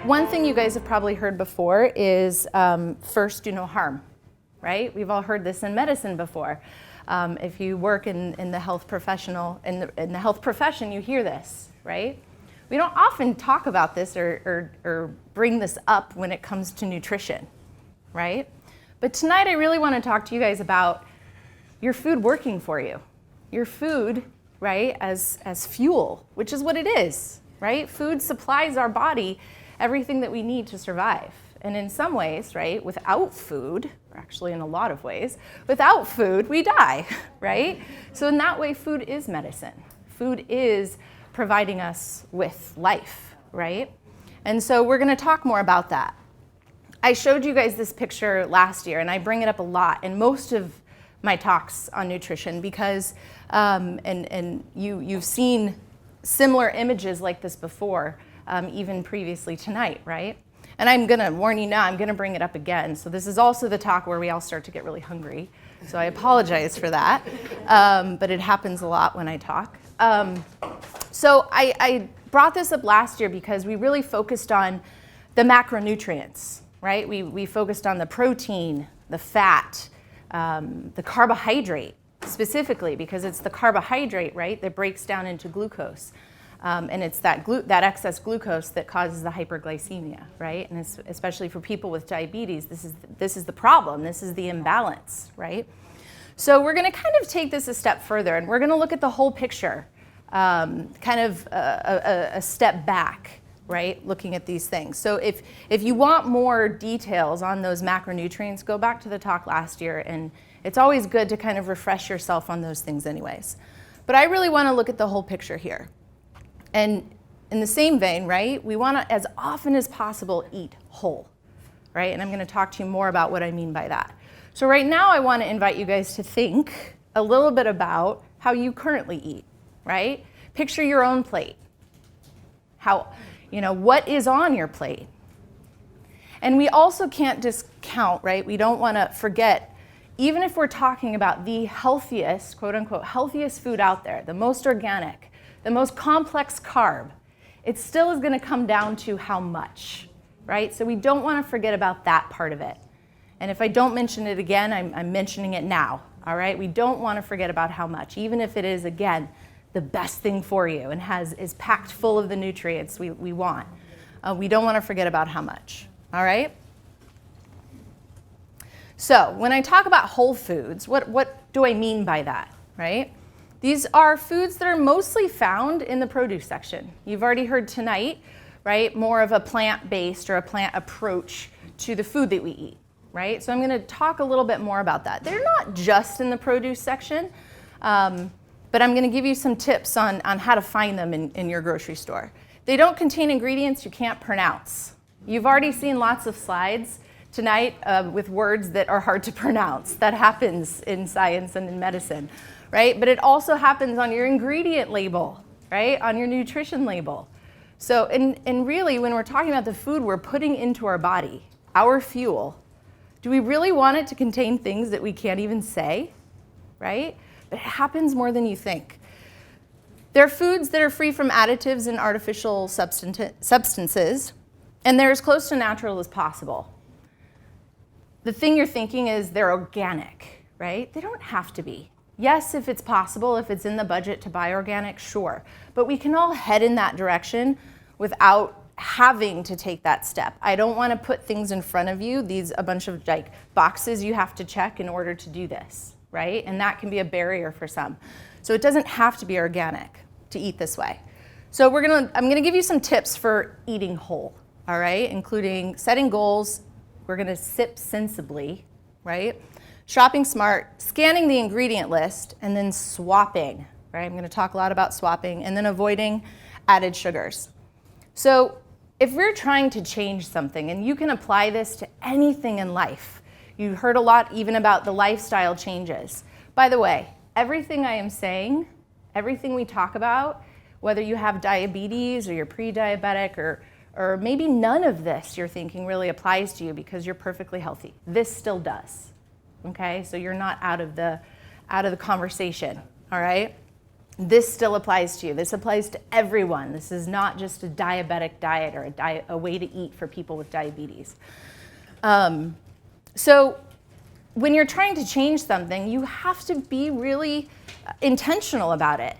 One thing you guys have probably heard before is first do no harm, right? We've all heard this in medicine before. If you work in the health in the health profession, you hear this, right? We don't often talk about this or bring this up when it comes to nutrition, right? But tonight I really want to talk to you guys about your food working for you. Your food, right, as fuel, which is what it is, right? Food supplies our body everything that we need to survive. And in some ways, right, without food, or actually in a lot of ways, without food, we die, right? So in that way, food is medicine. Food is providing us with life, right? And so we're gonna talk more about that. I showed you guys this picture last year, and I bring it up a lot in most of my talks on nutrition because, you've seen similar images like this before, even previously tonight, right? And I'm gonna warn you now, I'm gonna bring it up again. So this is also the talk where we all start to get really hungry. So I apologize for that, but it happens a lot when I talk. So I brought this up last year because we really focused on the macronutrients, right? We focused on the protein, the fat, the carbohydrate specifically because it's the carbohydrate, right, that breaks down into glucose. And it's that excess glucose that causes the hyperglycemia, right? And especially for people with diabetes, this is the problem. This is the imbalance, right? So we're going to kind of take this a step further, and we're going to look at the whole picture, kind of a step back, right? Looking at these things. So if you want more details on those macronutrients, go back to the talk last year, and it's always good to kind of refresh yourself on those things anyways. But I really want to look at the whole picture here. And in the same vein, right, we want to, as often as possible, eat whole, right? And I'm going to talk to you more about what I mean by that. So right now, I want to invite you guys to think a little bit about how you currently eat, right? Picture your own plate. What is on your plate? And we also can't discount, right? We don't want to forget, even if we're talking about the healthiest, quote unquote, healthiest food out there, the most organic, the most complex carb, it still is going to come down to how much, right? So we don't want to forget about that part of it. And if I don't mention it again, I'm mentioning it now, all right? We don't want to forget about how much, even if it is, again, the best thing for you and is packed full of the nutrients we want. We don't want to forget about how much, all right? So when I talk about whole foods, what do I mean by that, right? These are foods that are mostly found in the produce section. You've already heard tonight, right, more of a plant-based or a plant approach to the food that we eat, right? So I'm going to talk a little bit more about that. They're not just in the produce section, but I'm going to give you some tips on how to find them in your grocery store. They don't contain ingredients you can't pronounce. You've already seen lots of slides tonight with words that are hard to pronounce. That happens in science and in medicine. Right? But it also happens on your ingredient label, right? On your nutrition label. So, and really, when we're talking about the food we're putting into our body, our fuel, do we really want it to contain things that we can't even say, right? But it happens more than you think. They're foods that are free from additives and artificial substances, and they're as close to natural as possible. The thing you're thinking is they're organic, right? They don't have to be. Yes, if it's possible, if it's in the budget to buy organic, sure. But we can all head in that direction without having to take that step. I don't want to put things in front of you, a bunch of boxes you have to check in order to do this, right? And that can be a barrier for some. So it doesn't have to be organic to eat this way. So I'm gonna give you some tips for eating whole, all right? Including setting goals. We're gonna sip sensibly, right? Shopping smart, scanning the ingredient list, and then swapping, right? I'm going to talk a lot about swapping, and then avoiding added sugars. So if we're trying to change something, and you can apply this to anything in life, you heard a lot even about the lifestyle changes. By the way, everything I am saying, everything we talk about, whether you have diabetes or you're pre-diabetic or maybe none of this you're thinking really applies to you because you're perfectly healthy. This still does. Okay, so you're not out of the conversation, all right? this still applies to you. This applies to everyone. This is not just a diabetic diet or a way to eat for people with diabetes. So when you're trying to change something, you have to be really intentional about it.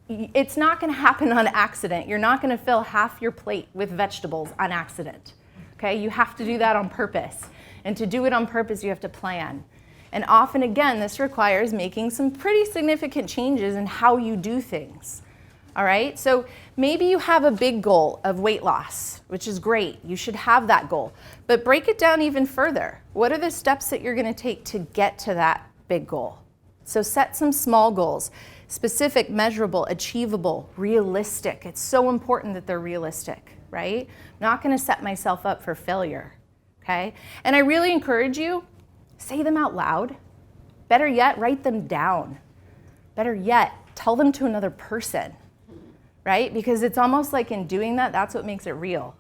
It's not going to happen on accident. You're not going to fill half your plate with vegetables on accident. Okay? You have to do that on purpose. And to do it on purpose, you have to plan. And often, again, this requires making some pretty significant changes in how you do things. All right? So maybe you have a big goal of weight loss, which is great. You should have that goal. But break it down even further. What are the steps that you're going to take to get to that big goal? So set some small goals, specific, measurable, achievable, realistic. It's so important that they're realistic, right? I'm not going to set myself up for failure, okay? And I really encourage you, say them out loud. Better yet, write them down. Better yet, tell them to another person, right? Because it's almost like in doing that, that's what makes it real.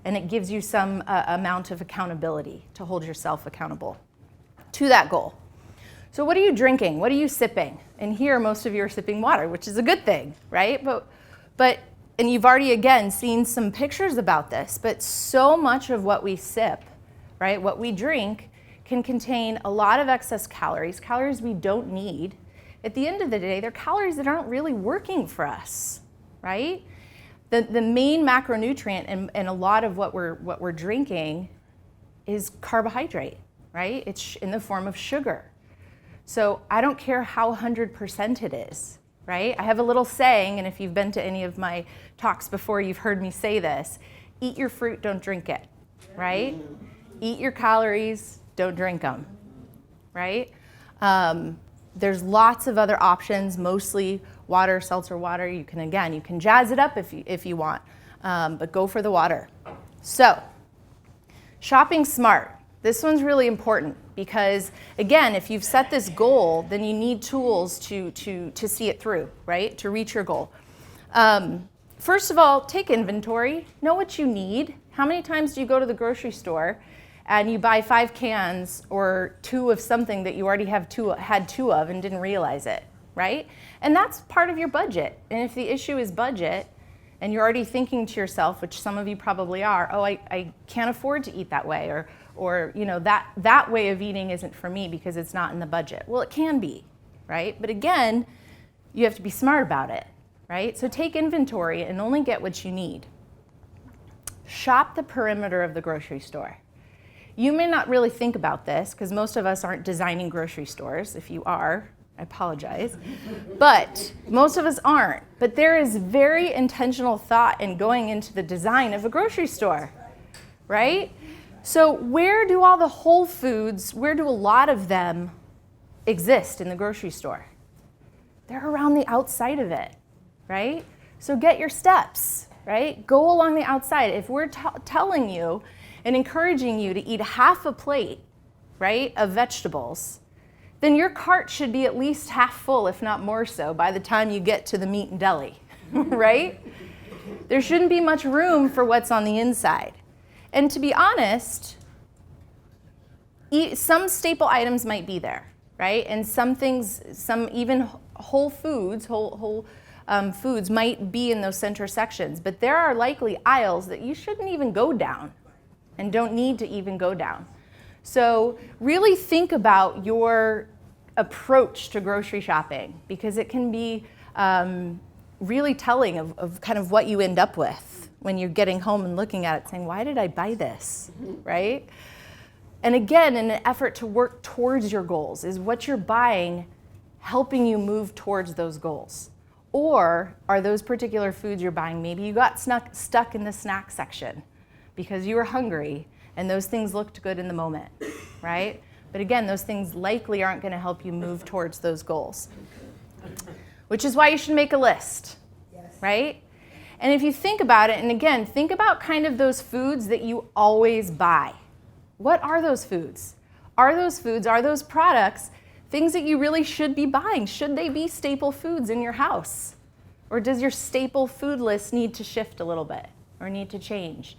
And it gives you some amount of accountability to hold yourself accountable to that goal. So what are you drinking? What are you sipping? And here, most of you are sipping water, which is a good thing, right? And you've already, again, seen some pictures about this, but so much of what we sip, right, what we drink, can contain a lot of excess calories, calories we don't need. At the end of the day, they're calories that aren't really working for us, right? The main macronutrient in a lot of what we're drinking is carbohydrate, right? It's in the form of sugar. So I don't care how 100% it is, right? I have a little saying, and if you've been to any of my talks before, you've heard me say this: eat your fruit, don't drink it, right? Eat your calories, don't drink them, right? There's lots of other options, mostly water, seltzer water. You can jazz it up if you want, but go for the water. So, shopping smart. This one's really important because, again, if you've set this goal, then you need tools to see it through, right? To reach your goal. First of all, take inventory. Know what you need. How many times do you go to the grocery store and you buy 5 cans or 2 of something that you already had 2 of and didn't realize it, right? And that's part of your budget. And if the issue is budget, and you're already thinking to yourself, which some of you probably are, oh, I can't afford to eat that way, or you know, that way of eating isn't for me because it's not in the budget. Well, it can be, right? But again, you have to be smart about it, right? So take inventory and only get what you need. Shop the perimeter of the grocery store. You may not really think about this because most of us aren't designing grocery stores. If you are, I apologize. But most of us aren't. But there is very intentional thought in going into the design of a grocery store, right? So where do all the whole foods, where do a lot of them exist in the grocery store? They're around the outside of it, right? So get your steps, right? Go along the outside. If we're telling you and encouraging you to eat half a plate, right, of vegetables, then your cart should be at least half full, if not more so, by the time you get to the meat and deli, right? There shouldn't be much room for what's on the inside. And to be honest, some staple items might be there, right? And some things, some even whole foods might be in those center sections, but there are likely aisles that you shouldn't even go down and don't need to even go down. So really think about your approach to grocery shopping, because it can be really telling of kind of what you end up with when you're getting home and looking at it saying, why did I buy this, right? And again, in an effort to work towards your goals, is what you're buying helping you move towards those goals? Or are those particular foods you're buying, maybe you got stuck in the snack section because you were hungry and those things looked good in the moment, right? But again, those things likely aren't going to help you move towards those goals, which is why you should make a list, right? And if you think about it, and again, think about kind of those foods that you always buy. What are those foods? Are those products things that you really should be buying? Should they be staple foods in your house? Or does your staple food list need to shift a little bit or need to change?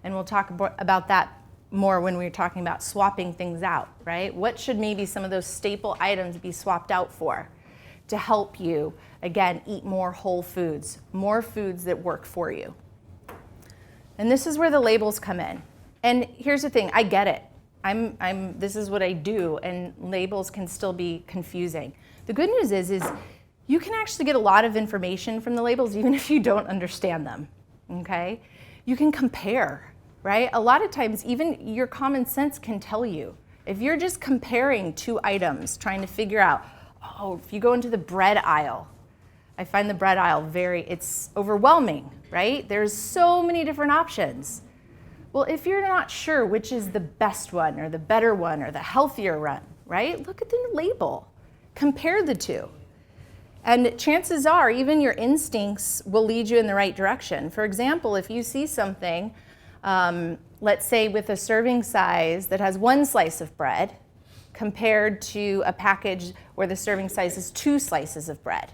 And we'll talk about that more when we're talking about swapping things out, right? What should maybe some of those staple items be swapped out for to help you, again, eat more whole foods, more foods that work for you. And this is where the labels come in. And here's the thing, I get it. This is what I do, and labels can still be confusing. The good news is you can actually get a lot of information from the labels even if you don't understand them, okay? You can compare, right? A lot of times even your common sense can tell you. If you're just comparing two items, trying to figure out, oh, if you go into the bread aisle, I find the bread aisle it's overwhelming, right? There's so many different options. Well, if you're not sure which is the best one or the better one or the healthier one, right? Look at the label. Compare the two. And chances are even your instincts will lead you in the right direction. For example, if you see something, let's say with a serving size that has 1 slice of bread compared to a package where the serving size is 2 slices of bread.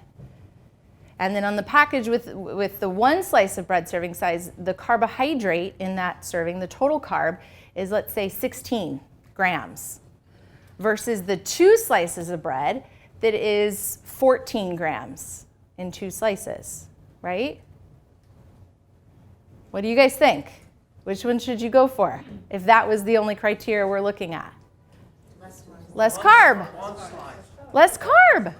And then on the package with the 1 slice of bread serving size, the carbohydrate in that serving, the total carb, is let's say 16 grams versus the 2 slices of bread that is 14 grams in 2 slices, right? What do you guys think? Which one should you go for if that was the only criteria we're looking at? Less carb. Less carb.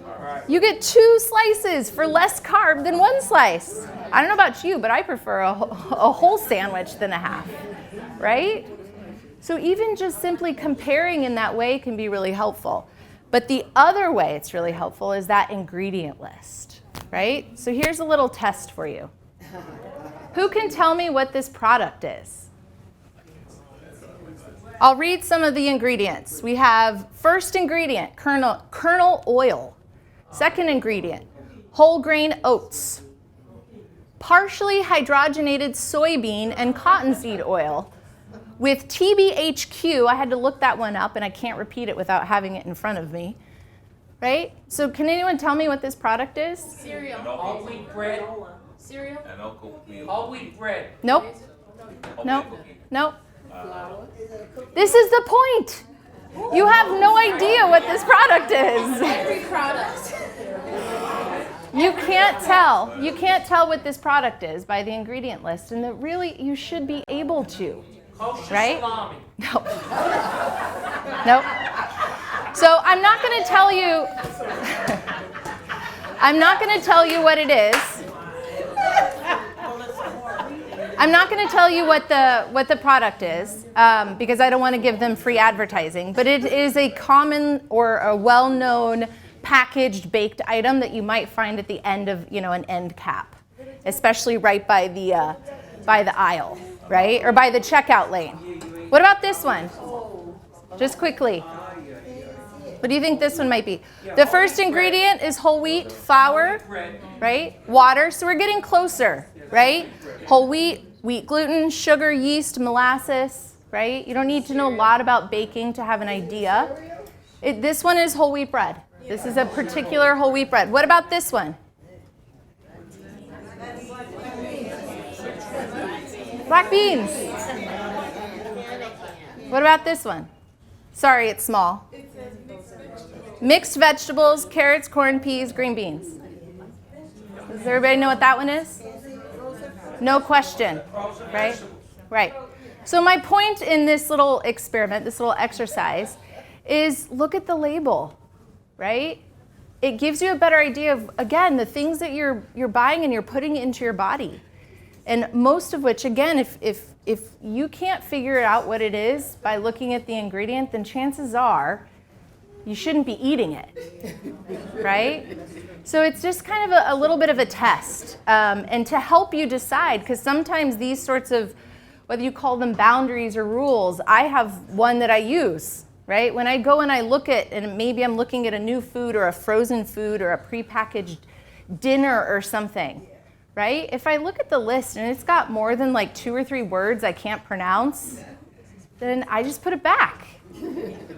You get 2 slices for less carb than 1 slice. I don't know about you, but I prefer a whole sandwich than a half, right? So even just simply comparing in that way can be really helpful. But the other way it's really helpful is that ingredient list, right? So here's a little test for you. Who can tell me what this product is? I'll read some of the ingredients. We have first ingredient, kernel oil. Second ingredient, whole grain oats. Partially hydrogenated soybean and cottonseed oil with TBHQ. I had to look that one up and I can't repeat it without having it in front of me. Right? So can anyone tell me what this product is? Cereal. All wheat bread. Cereal. And oatmeal. All wheat bread. Nope. Nope. Nope. This is the point. You have no idea what this product is. Every product. You can't tell. You can't tell what this product is by the ingredient list, and that really you should be able to, right? No. Nope. So I'm not going to tell you. I'm not going to tell you what it is. I'm not going to tell you what the product is because I don't want to give them free advertising, but it is a common or a well-known packaged baked item that you might find at the end of, an end cap, especially right by the aisle, right? Or by the checkout lane. What about this one? Just quickly. What do you think this one might be? The first ingredient is whole wheat flour, right? Water, so we're getting closer, right? Whole wheat, wheat gluten, sugar, yeast, molasses, right? You don't need to know a lot about baking to have an idea. This one is whole wheat bread. This is a particular whole wheat bread. What about this one? Black beans. What about this one? Sorry, it's small. Mixed vegetables, carrots, corn, peas, green beans. Does everybody know what that one is? No question, right? Right. So my point in this little experiment, this little exercise, is look at the label, right? It gives you a better idea of, again, the things that you're buying and you're putting into your body. And most of which, again, if you can't figure out what it is by looking at the ingredient, then chances are you shouldn't be eating it, right? So it's just kind of a little bit of a test, and to help you decide, because sometimes these sorts of, whether you call them boundaries or rules, I have one that I use, right? When I go and I look at, and maybe I'm looking at a new food or a frozen food or a prepackaged dinner or something, right? If I look at the list and it's got more than like 2 or 3 words I can't pronounce, then I just put it back,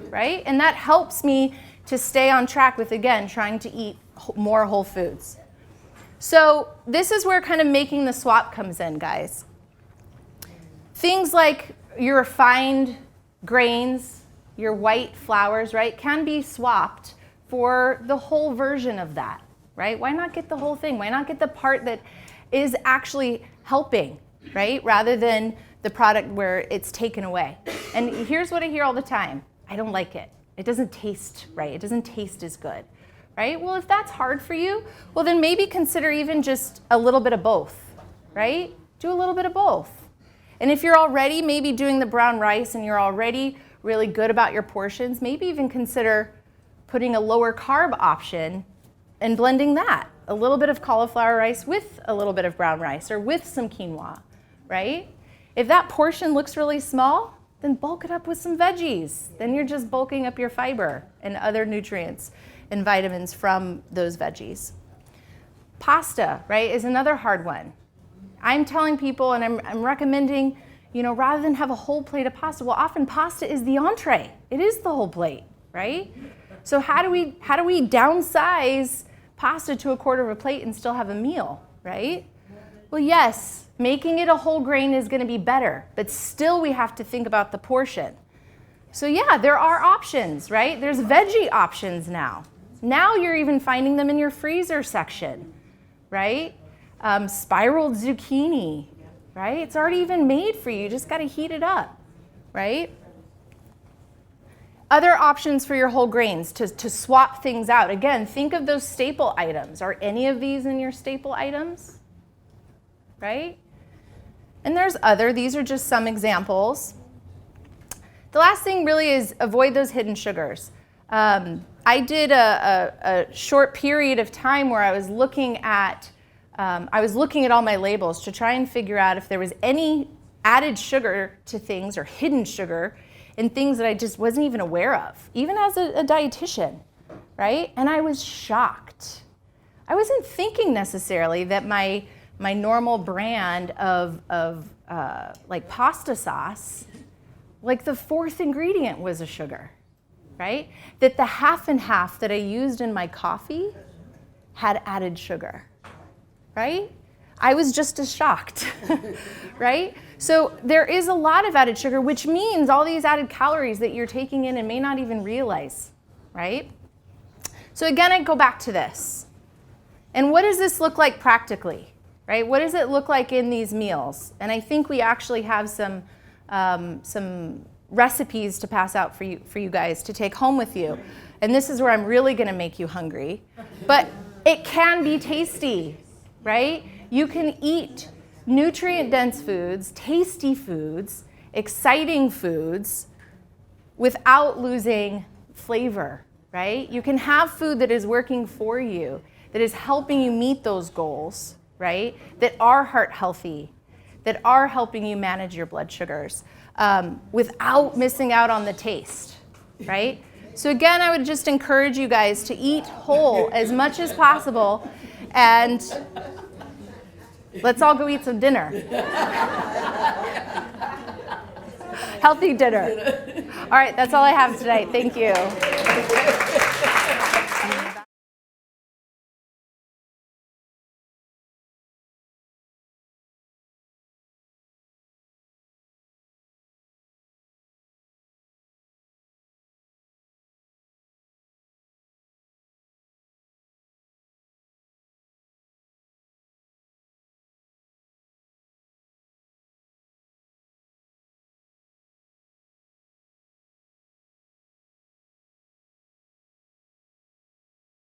right? And that helps me to stay on track with, again, trying to eat more whole foods. So this is where kind of making the swap comes in, guys. Things like your refined grains, your white flours, right, can be swapped for the whole version of that, right? Why not get the whole thing? Why not get the part that is actually helping, right? Rather than the product where it's taken away. And here's what I hear all the time. I don't like it. It doesn't taste right. It doesn't taste as good, right? Well, if that's hard for you, well, then maybe consider even just a little bit of both, right? Do a little bit of both. And if you're already maybe doing the brown rice and you're already really good about your portions, maybe even consider putting a lower carb option and blending that. A little bit of cauliflower rice with a little bit of brown rice or with some quinoa, right? If that portion looks really small, then bulk it up with some veggies. Then you're just bulking up your fiber and other nutrients and vitamins from those veggies. Pasta, right, is another hard one. I'm telling people and I'm recommending, rather than have a whole plate of pasta, well, often pasta is the entree. It is the whole plate, right? So how do we downsize pasta to a quarter of a plate and still have a meal, right? Well, yes, making it a whole grain is going to be better, but still we have to think about the portion. So yeah, there are options, right? There's veggie options now. Now you're even finding them in your freezer section, right? Spiraled zucchini, right? It's already even made for you. You just got to heat it up, right? Other options for your whole grains to swap things out. Again, think of those staple items. Are any of these in your staple items? Right? And these are just some examples. The last thing really is avoid those hidden sugars. I did a short period of time where I was looking at all my labels to try and figure out if there was any added sugar to things or hidden sugar in things that I just wasn't even aware of, even as a dietitian, right? And I was shocked. I wasn't thinking necessarily that my normal brand of like pasta sauce, like the fourth ingredient was a sugar, right? That the half and half that I used in my coffee had added sugar, right? I was just as shocked, right? So there is a lot of added sugar, which means all these added calories that you're taking in and may not even realize, right? So again, I go back to this. And what does this look like practically, right? What does it look like in these meals? And I think we actually have some recipes to pass out for you guys to take home with you. And this is where I'm really gonna make you hungry. But it can be tasty, right? You can eat nutrient-dense foods, tasty foods, exciting foods without losing flavor, right? You can have food that is working for you, that is helping you meet those goals, right? That are heart healthy, that are helping you manage your blood sugars without missing out on the taste, right? So again, I would just encourage you guys to eat whole as much as possible, and let's all go eat some dinner. Healthy dinner. All right, that's all I have tonight. Thank you.